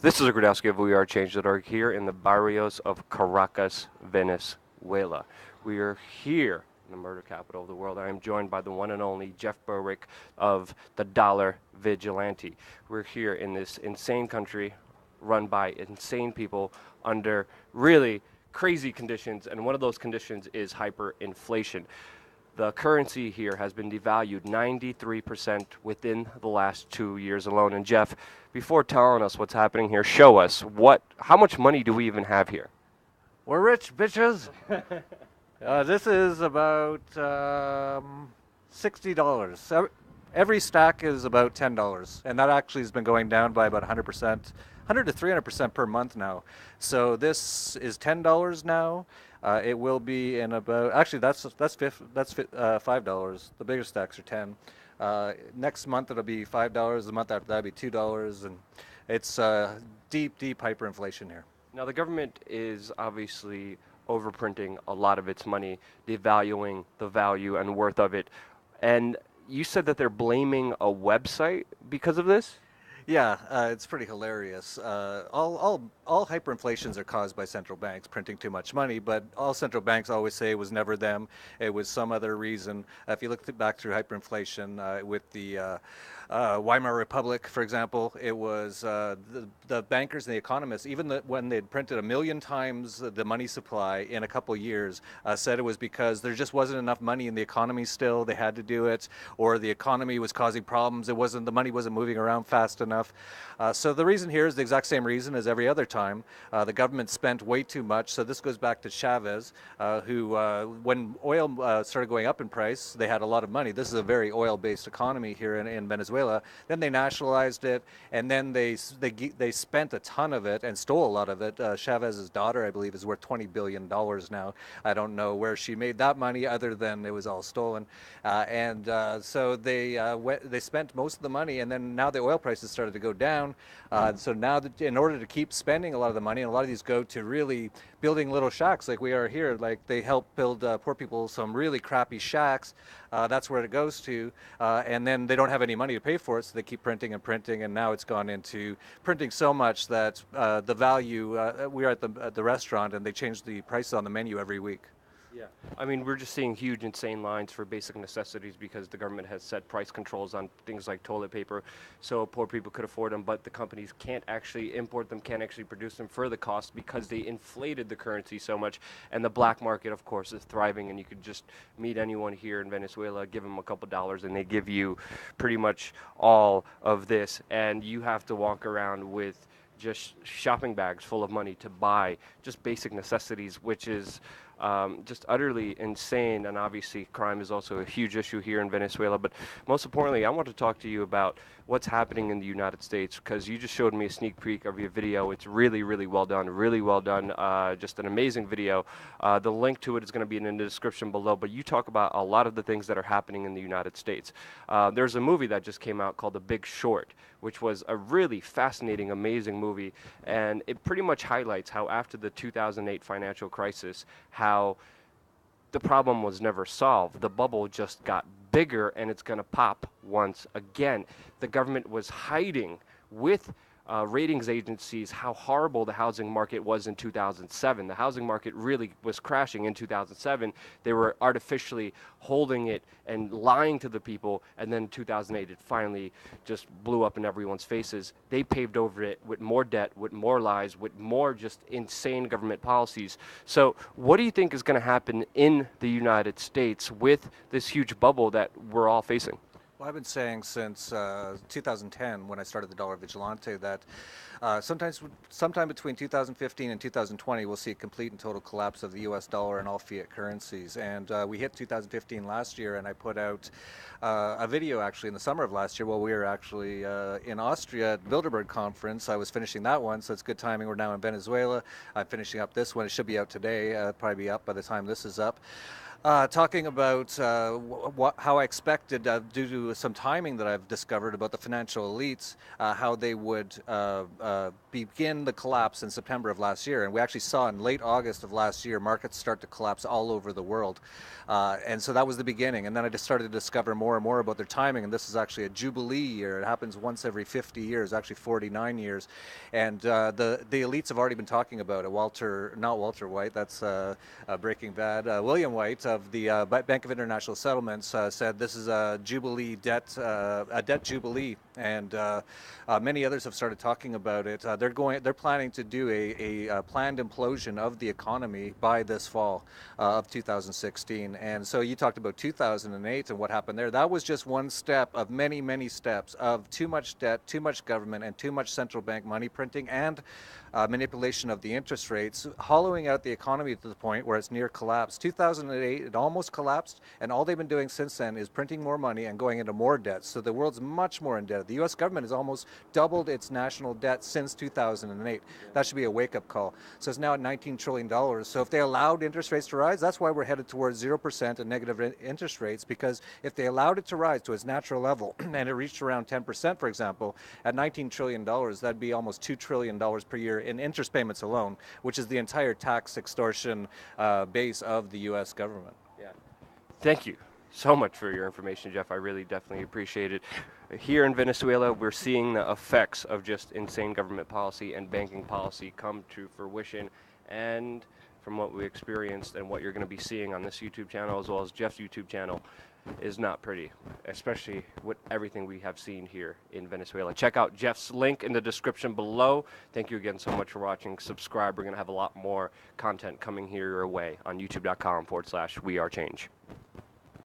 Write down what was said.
This is a Gradowski of WeAreChange.org here in the barrios of Caracas, Venezuela. We are here in the murder capital of the world. I am joined by the one and only Jeff Berwick of the Dollar Vigilante. We're here in this insane country run by insane people under really crazy conditions, and one of those conditions is hyperinflation. The currency here has been devalued 93% within the last 2 years alone. And Jeff, before telling us what's happening here, show us how much money do we even have here? We're rich, bitches. This is about $60. Every stack is about $10, and that actually has been going down by about 100%, 100 to 300% per month now. So this is $10 now. It will be in about that's $5. The bigger stacks are 10. Next month it'll be $5. The month after that'll be $2, and it's deep hyperinflation here. Now, the government is obviously overprinting a lot of its money, devaluing the value and worth of it. And you said that they're blaming a website because of this? Yeah, it's pretty hilarious. All hyperinflations are caused by central banks printing too much money, but all central banks always say it was never them. It was some other reason. If you look back through hyperinflation with the Weimar Republic, for example, it was the bankers and the economists, even when they'd printed 1,000,000 times the money supply in a couple years, said it was because there just wasn't enough money in the economy still. They had to do it, or the economy was causing problems. The money wasn't moving around fast enough. So the reason here is the exact same reason as every other time. The government spent way too much. So this goes back to Chavez, who, when oil started going up in price, they had a lot of money. This is a very oil-based economy here in Venezuela. Then they nationalized it, and then they spent a ton of it and stole a lot of it. Chavez's daughter, I believe, is worth $20 billion now. I don't know where she made that money other than it was all stolen. So they spent most of the money, and then now the oil prices started to go down. So now, in order to keep spending a lot of the money, and a lot of these go to really building little shacks like we are here, like they help build poor people some really crappy shacks. That's where it goes to, and then they don't have any money to pay for it, so they keep printing and printing, and now it's gone into printing so much that the value. We are at the restaurant, and they change the prices on the menu every week. Yeah. I mean, we're just seeing huge, insane lines for basic necessities because the government has set price controls on things like toilet paper so poor people could afford them, but the companies can't actually import them, can't actually produce them for the cost because they inflated the currency so much. And the black market, of course, is thriving, and you could just meet anyone here in Venezuela, give them a couple dollars, and they give you pretty much all of this. And you have to walk around with just shopping bags full of money to buy just basic necessities, which is just utterly insane. And obviously, crime is also a huge issue here in Venezuela. But most importantly, I want to talk to you about what's happening in the United States, because you just showed me a sneak peek of your video. It's really, really well done, really well done. Just an amazing video. The link to it is going to be in the description below. But you talk about a lot of the things that are happening in the United States. There's a movie that just came out called The Big Short, which was a really fascinating, amazing movie. And it pretty much highlights how after the 2008 financial crisis, how the problem was never solved. The bubble just got bigger, and it's going to pop once again. The government was hiding with ratings agencies how horrible the housing market was in 2007. The housing market really was crashing in 2007. They were artificially holding it and lying to the people, and then in 2008 it finally just blew up in everyone's faces. They paved over it with more debt, with more lies, with more just insane government policies. So what do you think is going to happen in the United States with this huge bubble that we're all facing? Well, I've been saying since 2010, when I started the Dollar Vigilante, that sometime between 2015 and 2020, we'll see a complete and total collapse of the U.S. dollar and all fiat currencies. And we hit 2015 last year, and I put out a video actually in the summer of last year while we were actually in Austria at the Bilderberg conference. I was finishing that one, so it's good timing. We're now in Venezuela. I'm finishing up this one. It should be out today. Probably be up by the time this is up. Talking about how I expected, due to some timing that I've discovered about the financial elites, how they would begin the collapse in September of last year. And we actually saw in late August of last year markets start to collapse all over the world. And so that was the beginning. And then I just started to discover more and more about their timing. And this is actually a jubilee year. It happens once every 50 years, actually 49 years. And the elites have already been talking about it. Not Walter White, that's Breaking Bad. William White of the Bank of International Settlements said this is a jubilee debt, a debt jubilee, and many others have started talking about it. They're planning to do a planned implosion of the economy by this fall of 2016. And so you talked about 2008 and what happened there. That was just one step of many, many steps of too much debt, too much government, and too much central bank money printing and manipulation of the interest rates, hollowing out the economy to the point where it's near collapse. 2008, it almost collapsed, and all they've been doing since then is printing more money and going into more debt. So the world's much more indebted. The U.S. government has almost doubled its national debt since 2008. That should be a wake-up call. So it's now at $19 trillion. So if they allowed interest rates to rise, that's why we're headed towards 0% and negative interest rates, because if they allowed it to rise to its natural level and it reached around 10%, for example, at $19 trillion, that'd be almost $2 trillion per year in interest payments alone, which is the entire tax extortion base of the U.S. government. Yeah. Thank you so much for your information, Jeff. I really definitely appreciate it. Here in Venezuela, we're seeing the effects of just insane government policy and banking policy come to fruition. And from what we experienced and what you're going to be seeing on this YouTube channel as well as Jeff's YouTube channel is not pretty, especially with everything we have seen here in Venezuela. Check out Jeff's link in the description below. Thank you again so much for watching. Subscribe. We're going to have a lot more content coming here your way on youtube.com/wearechange.